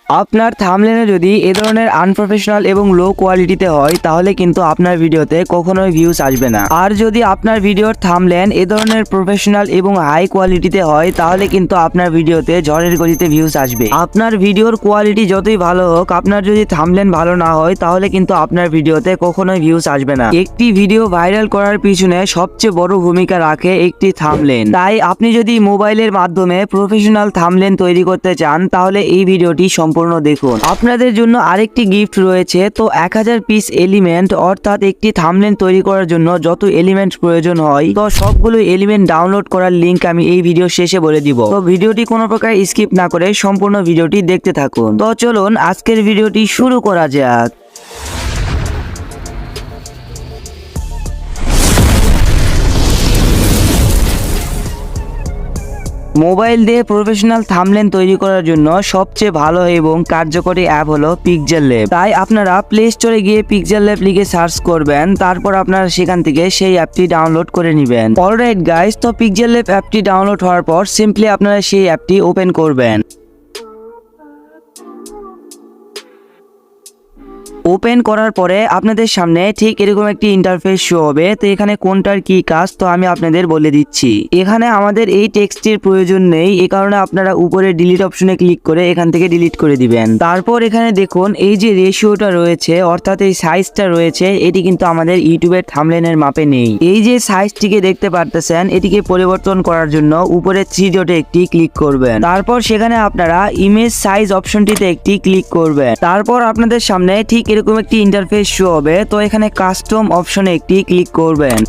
আপনার থাম্বনেলে যদি এ ধরনের আনপ্রফেশনাল এবং লো কোয়ালিটিতে হয় তাহলে কিন্তু আপনার ভিডিওতে কখনোই ভিউজ আসবে না। আর যদি আপনার ভিডিওর থাম্বনেল এ ধরনের প্রফেশনাল এবং হাই কোয়ালিটিতে হয় তাহলে কিন্তু আপনার ভিডিওতে ঝড়ের গতিতে ভিউজ আসবে। আপনার ভিডিওর কোয়ালিটি যতই ভালো হোক, আপনার যদি থাম্বনেল ভালো না হয় তাহলে কিন্তু আপনার ভিডিওতে কখনোই ভিউজ আসবে না। একটি ভিডিও ভাইরাল করার পিছনে সবচেয়ে বড় ভূমিকা রাখে একটি থাম্বনেল। তাই আপনি যদি মোবাইলের মাধ্যমে প্রফেশনাল থাম্বনেল তৈরি করতে চান তাহলে এই ভিডিওটি সম্পূর্ণ দেখুন। আপনাদের জন্য আরেকটি গিফট রয়েছে। তো 1000 পিস এলিমেন্ট অর্থাৎ একটি থাম্বনেল তৈরি করার জন্য যত এলিমেন্ট প্রয়োজন হয় তো সবগুলো এলিমেন্ট ডাউনলোড করার লিংক আমি এই ভিডিও শেষে বলে দিব। তো ভিডিওটি কোনো প্রকার স্কিপ না করে সম্পূর্ণ ভিডিওটি দেখতে থাকুন। তো চলুন আজকের ভিডিওটি শুরু করা যাক। মোবাইল দিয়ে প্রফেশনাল থাম্বনেল তৈরি করার জন্য সবচেয়ে ভালো এবং কার্যকরী অ্যাপ হলো পিক্সেলল্যাব। তাই আপনারা প্লে স্টোরে গিয়ে পিক্সেলল্যাব লিখে সার্চ করবেন, তারপর আপনারা সেখান থেকে সেই অ্যাপটি ডাউনলোড করে নেবেন। অলরাইট গাইস, তো পিক্সেলল্যাব অ্যাপটি ডাউনলোড হওয়ার পর সিম্পলি আপনারা সেই অ্যাপটি ওপেন করবেন। ওপেন করার পরে আপনাদের সামনে ঠিক এরকম একটি ইন্টারফেস শো হবে। তো এখানে কোনটার কি কাজ তো আমি আপনাদের বলে দিচ্ছি। এখানে আমাদের এই টেক্সটের প্রয়োজন নেই, এই কারণে আপনারা উপরে ডিলিট অপশনে ক্লিক করে এখান থেকে ডিলিট করে দিবেন। তারপর এখানে দেখুন এই যে রেশিওটা রয়েছে অর্থাৎ এই সাইজটা রয়েছে, এটি কিন্তু আমাদের ইউটিউবের থাম্বনেলের মাপে নেই। এই যে সাইজটিকে দেখতে পারতেছেন, এটিকে পরিবর্তন করার জন্য উপরে 3 ডটে একটি ক্লিক করবেন। তারপর সেখানে আপনারা ইমেজ সাইজ অপশনটিতে একটি ক্লিক করবেন। তারপর আপনাদের সামনে ঠিক এরকম একটি ইন্টারফেস শো হবে। তো এখানে কাস্টম অপশনে একটি ক্লিক করবেন।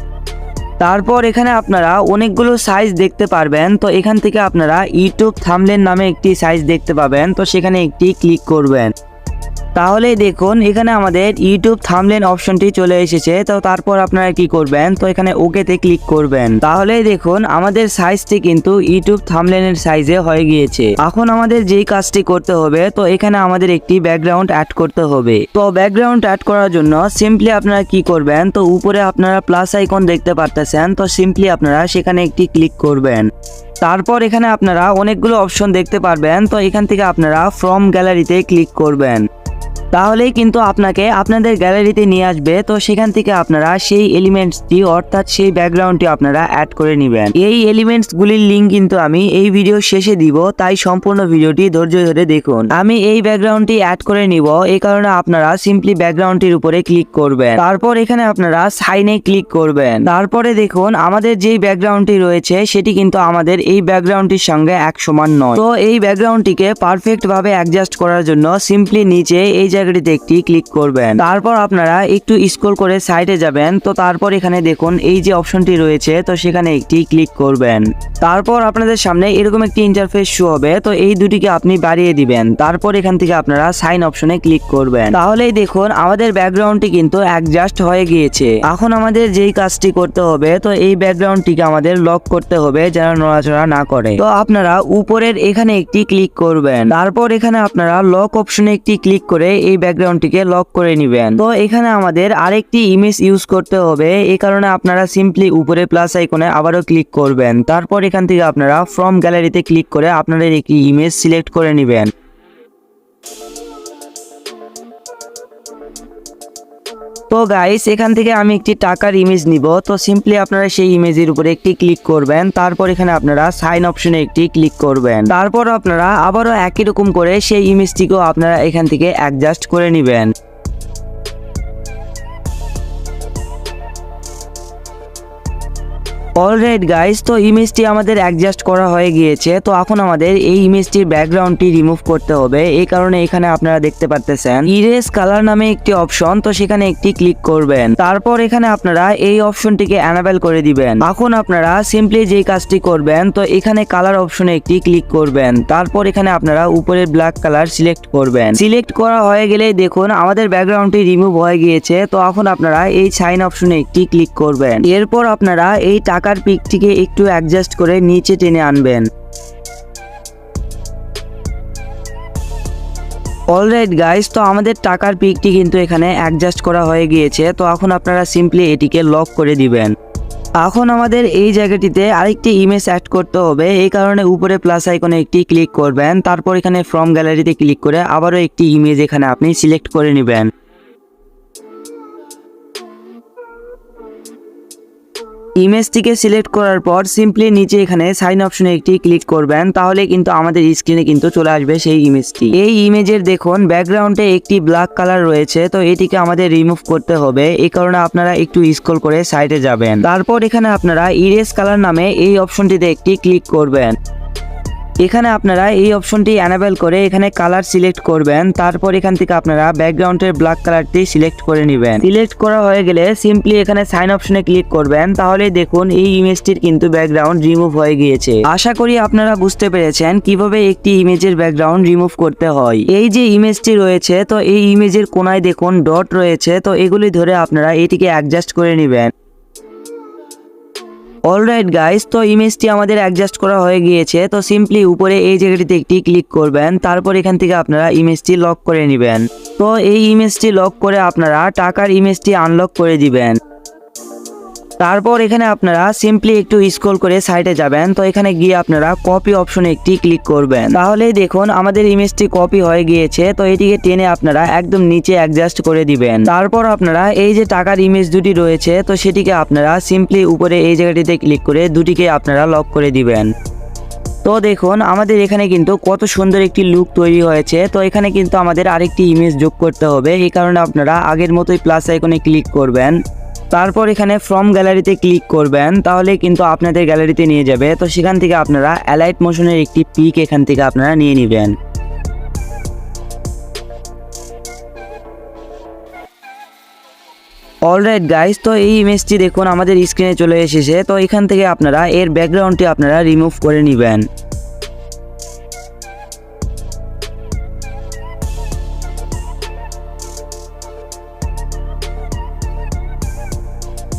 তারপর এখানে আপনারা অনেকগুলো সাইজ দেখতে পারবেন। তো এখান থেকে আপনারা ইউটিউব থাম্বনেল নামে একটি সাইজ দেখতে পাবেন। তো সেখানে একটি ক্লিক করবেন। তাহলে দেখুন এখানে আমাদের ইউটিউব থাম্বনেল অপশনটি চলে এসেছে। তো তারপর আপনারা কি করবেন, তো এখানে ওকেতে ক্লিক করবেন। তাহলে দেখুন আমাদের সাইজটি কিন্তু ইউটিউব থাম্বনেলের সাইজে হয়ে গিয়েছে। এখন আমাদের যেই কাজটি করতে হবে, তো এখানে আমাদের একটি ব্যাকগ্রাউন্ড অ্যাড করতে হবে। তো ব্যাকগ্রাউন্ড অ্যাড করার জন্য সিম্পলি আপনারা কি করবেন, তো উপরে আপনারা প্লাস আইকন দেখতে পারতেছেন। তো সিম্পলি আপনারা সেখানে একটি ক্লিক করবেন। তারপর এখানে আপনারা অনেকগুলো অপশন দেখতে পারবেন। তো এখান থেকে আপনারা ফ্রম গ্যালারিতে ক্লিক করবেন। তাহলেই কিন্তু আপনাকে আপনাদের গ্যালারিতে নিয়ে আসবে। তো সেখান থেকে আপনারা সেই এলিমেন্টসটি অর্থাৎ সেই ব্যাকগ্রাউন্ডটি আপনারা অ্যাড করে নেবেন। এই এলিমেন্টসগুলির লিঙ্ক কিন্তু আমি এই ভিডিও শেষে দিব, তাই সম্পূর্ণ ভিডিওটি ধৈর্য ধরে দেখুন। আমি এই ব্যাকগ্রাউন্ডটি অ্যাড করে নিব, এই কারণে আপনারা সিম্পলি ব্যাকগ্রাউন্ডটির উপরে ক্লিক করবেন। তারপর এখানে আপনারা সাইনে ক্লিক করবেন। তারপরে দেখুন আমাদের যেই ব্যাকগ্রাউন্ডটি রয়েছে সেটি কিন্তু আমাদের এই ব্যাকগ্রাউন্ডটির সঙ্গে এক সমান নয়। তো এই ব্যাকগ্রাউন্ডটিকে পারফেক্ট ভাবে অ্যাডজাস্ট করার জন্য সিম্পলি নিচে এই জায়গাটিতে একটি ক্লিক করবেন। তারপর আপনারা একটু স্ক্রল করে সাইডে যাবেন। তো তারপর এখানে দেখুন এই যে অপশনটি রয়েছে, তো সেখানে একটি ক্লিক করবেন। তারপর আপনাদের সামনে এরকম একটি ইন্টারফেস শো হবে। তো এই দুটিকে আপনি বাড়িয়ে দিবেন। তারপর এখান থেকে আপনারা সাইন অপশনে ক্লিক করবেন। তাহলেই দেখুন আমাদের ব্যাকগ্রাউন্ডটি কিন্তু অ্যাডজাস্ট হয়ে গিয়েছে। এখন আমাদের যেই কাজটি করতে হবে, তো এই ব্যাকগ্রাউন্ডটিকে আমাদের লক করতে হবে যেন নড়াচড়া না করে। তো আপনারা উপরের এখানে একটি ক্লিক করবেন। তারপর এখানে আপনারা লক অপশনে একটি ক্লিক করে এই ব্যাকগ্রাউন্ডটিকে লক করে নেবেন। তো এখানে আমাদের আরেকটি ইমেজ ইউজ করতে হবে, এই কারণে আপনারা সিম্পলি উপরে প্লাস আইকনে আবারও ক্লিক করবেন। তারপর এখান থেকে আপনারা ফ্রম গ্যালারিতে ক্লিক করে আপনাদের একটি ইমেজ সিলেক্ট করে নেবেন। তো গাইস এখান থেকে আমি একটি টাকার ইমেজ নিব। তো সিম্পলি আপনারা সেই ইমেজের উপরে একটি ক্লিক করবেন। তারপর এখানে আপনারা সাইন অপশনে একটি ক্লিক করবেন। তারপর আপনারা আবারও একই রকম করে সেই ইমেজটিকেও আপনারা এখান থেকে অ্যাডজাস্ট করে নেবেন। অলরাইট গাইস, তো ইমেজটি আমাদের অ্যাডজাস্ট করা হয়ে গিয়েছে। তো এখন আমাদের এই ইমেজটির ব্যাকগ্রাউন্ডটি রিমুভ করতে হবে, এই কারণে এখানে আপনারা দেখতে পারতেছেন ইরেজ কালার নামে একটি অপশন। তো সেখানে একটি ক্লিক করবেন। তারপর এখানে আপনারা এই অপশনটিকে অ্যানাবেল করে দিবেন। এখন আপনারা সিম্পলি যেই কাজটি করবেন, তো এখানে কালার অপশনে একটি ক্লিক করবেন। তারপর এখানে আপনারা উপরে ব্ল্যাক কালার সিলেক্ট করবেন। সিলেক্ট করা হয়ে গেলে দেখুন আমাদের ব্যাকগ্রাউন্ডটি রিমুভ হয়ে গিয়েছে। তো এখন আপনারা এই সাইন অপশনে একটি ক্লিক করবেন। এরপর আপনারা এই টাকার পিকটিকে একটু অ্যাডজাস্ট করে নিচে টেনে আনবেন। অলরাইট গাইস, তো আমাদের টাকার পিকটি কিন্তু এখানে অ্যাডজাস্ট করা হয়ে গিয়েছে। তো এখন আপনারা সিম্পলি এটিকে লক করে দিবেন। এখন আমাদের এই জায়গাটিতে আরেকটি ইমেজ অ্যাড করতে হবে, এই কারণে উপরে প্লাস আইকনে একটি ক্লিক করবেন, তারপর এখানে ফ্রম গ্যালারিতে ক্লিক করে আবারও একটি ইমেজ এখানে আপনি সিলেক্ট করে নেবেন। ইমেজটিকে সিলেক্ট করার পর সিম্পলি নিচে এখানে সাইন অপশনে একটি ক্লিক করবেন, তাহলে কিন্তু আমাদের স্ক্রিনে কিন্তু চলে আসবে সেই ইমেজটি। এই ইমেজের দেখুন ব্যাকগ্রাউন্ডে একটি ব্ল্যাক কালার রয়েছে, তো এটিকে আমাদের রিমুভ করতে হবে, এই কারণে আপনারা একটু স্ক্রল করে সাইডে যাবেন। তারপর এখানে আপনারা ইরেজ কালার নামে এই অপশনটিতে একটি ক্লিক করবেন। এখানে আপনারা এই অপশনটি এনেবল করে এখানে কালার সিলেক্ট করবেন, তারপর এখান থেকে আপনারা ব্যাকগ্রাউন্ডের ব্ল্যাক কালারটি সিলেক্ট করে নেবেন। সিলেক্ট করা হয়ে গেলে সিম্পলি এখানে সাইন অপশনে ক্লিক করবেন, তাহলে দেখুন এই ইমেজটির কিন্তু ব্যাকগ্রাউন্ড রিমুভ হয়ে গিয়েছে। আশা করি আপনারা বুঝতে পেরেছেন কিভাবে একটি ইমেজের ব্যাকগ্রাউন্ড রিমুভ করতে হয়। এই যে ইমেজটি রয়েছে, তো এই ইমেজের কোনায় দেখুন ডট রয়েছে, তো এগুলি ধরে আপনারা এটিকে অ্যাডজাস্ট করে নেবেন। অলরাইট গাইস, তো ইমেজটি আমাদের অ্যাডজাস্ট করা হয়ে গিয়েছে। তো সিম্পলি উপরে এই জায়গাটিতে একটি ক্লিক করবেন, তারপর এখান থেকে আপনারা ইমেজটি লক করে নেবেন। তো এই ইমেজটি লক করে আপনারা টাকার ইমেজটি আনলক করে দিবেন। তারপর এখানে আপনারা সিম্পলি একটু স্ক্রল করে সাইডে যাবেন, তো এখানে গিয়ে আপনারা কপি অপশনে একটি ক্লিক করবেন, তাহলেই দেখুন আমাদের ইমেজটি কপি হয়ে গিয়েছে। তো এটিকে টেনে আপনারা একদম নিচে অ্যাডজাস্ট করে দিবেন। তারপর আপনারা এই যে টাকার ইমেজ দুটি রয়েছে, তো সেটিকে আপনারা সিম্পলি উপরে এই জায়গাটিতে ক্লিক করে দুটিকে আপনারা লক করে দিবেন। তো দেখুন আমাদের এখানে কিন্তু কত সুন্দর একটি লুক তৈরি হয়েছে। তো এখানে কিন্তু আমাদের আরেকটি ইমেজ যোগ করতে হবে, এই কারণে আপনারা আগের মতোই প্লাস আইকনে ক্লিক করবেন, তারপর এখানে ফ্রম গ্যালারিতে ক্লিক করবেন, তাহলে কিন্তু আপনাদের গ্যালারিতে নিয়ে যাবে। তো সেখান থেকে আপনারা অ্যালাইট মোশনের একটি পিক এখান থেকে আপনারা নিয়ে নেবেন। অলরাইট গাইস, তো এই ইমেজটি দেখুন আমাদের স্ক্রিনে চলে এসেছে। তো এখান থেকে আপনারা এর ব্যাকগ্রাউন্ডটি আপনারা রিমুভ করে নেবেন।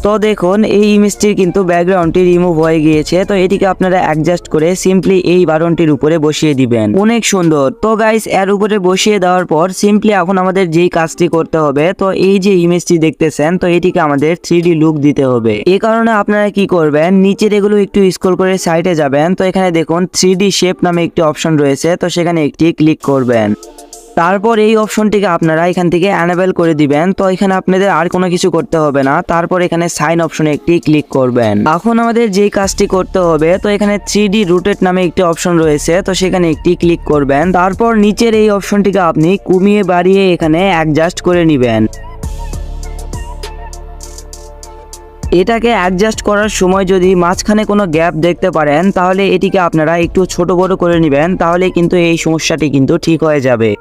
তো দেখুন এই ইমেজটির কিন্তু ব্যাকগ্রাউন্ডটি রিমুভ হয়ে গিয়েছে। তো এটিকে আপনারা অ্যাডজাস্ট করে সিম্পলি এই বাটনটির উপরে বসিয়ে দিবেন। অনেক সুন্দর। তো গাইস, এর উপরে বসিয়ে দেওয়ার পর সিম্পলি এখন আমাদের যেই কাজটি করতে হবে, তো এই যে ইমেজটি দেখতেছেন, তো এটিকে আমাদের 3D লুক দিতে হবে। এই কারণে আপনারা কি করবেন, নিচের এগুলো একটু স্ক্রল করে সাইডে যাবেন, তো এখানে দেখুন 3D শেপ নামে একটি অপশন রয়েছে, তো সেখানে একটি ক্লিক করবেন। তারপর এই অপশনটিকে আপনারা এখান থেকে এনেবল করে দিবেন। তো এখানে আপনাদের আর কোনো কিছু করতে হবে না। তারপর এখানে সাইন অপশনে একটি ক্লিক করবেন। এখন আমাদের যেই কাজটি করতে হবে, তো এখানে 3D রোটেট নামে একটি অপশন রয়েছে, তো সেখানে একটি ক্লিক করবেন। তারপর নিচের এই অপশনটিকে আপনি কমিয়ে বাড়িয়ে এখানে অ্যাডজাস্ট করে নেবেন। এটাকে অ্যাডজাস্ট করার সময় যদি মাঝখানে কোনো গ্যাপ দেখতে পারেন, তাহলে এটিকে আপনারা একটু ছোট বড় করে নেবেন, তাহলে কিন্তু এই সমস্যাটি কিন্তু ঠিক হয়ে যাবে।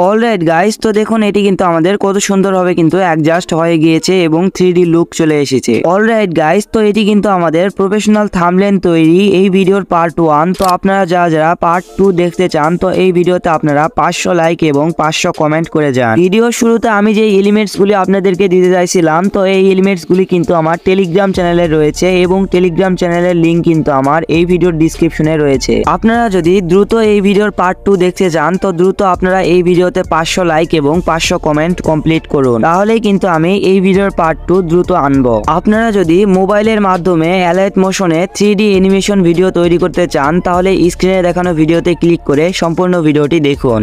অলরাইট গাইস, তো দেখুন এটি কিন্তু আমাদের কত সুন্দরভাবে কিন্তু অ্যাডজাস্ট হয়ে গিয়েছে এবং 3D লুক চলে এসেছে। অলরাইট গাইস, তো এটি কিন্তু আমাদের প্রফেশনাল থাম্বনেল তৈরি এই ভিডিওর পার্ট 1। তো আপনারা যারা পার্ট 2 দেখতে চান, তো এই ভিডিওতে আপনারা 500 লাইক এবং 500 কমেন্ট করে যান। ভিডিওর শুরুতে আমি যে এলিমেন্টস গুলি আপনাদেরকে দিতে চাইছিলাম, তো এই এলিমেন্টস গুলি কিন্তু আমার টেলিগ্রাম চ্যানেলে রয়েছে এবং টেলিগ্রাম চ্যানেলের লিংক কিন্তু আমার এই ভিডিওর ডিসক্রিপশনে রয়েছে। আপনারা যদি দ্রুত এই ভিডিওর পার্ট 2 দেখতে চান, তো দ্রুত আপনারা এই ভিডিওতে 500 লাইক এবং 500 কমেন্ট কমপ্লিট করুন, তাহলেই কিন্তু আমি এই ভিডিওর পার্ট 2 দ্রুত আনবো। আপনারা যদি মোবাইলের মাধ্যমে অ্যালাইট মোশনে 3D অ্যানিমেশন ভিডিও তৈরি করতে চান, তাহলে স্ক্রিনে দেখানো ভিডিওতে ক্লিক করে সম্পূর্ণ ভিডিওটি দেখুন।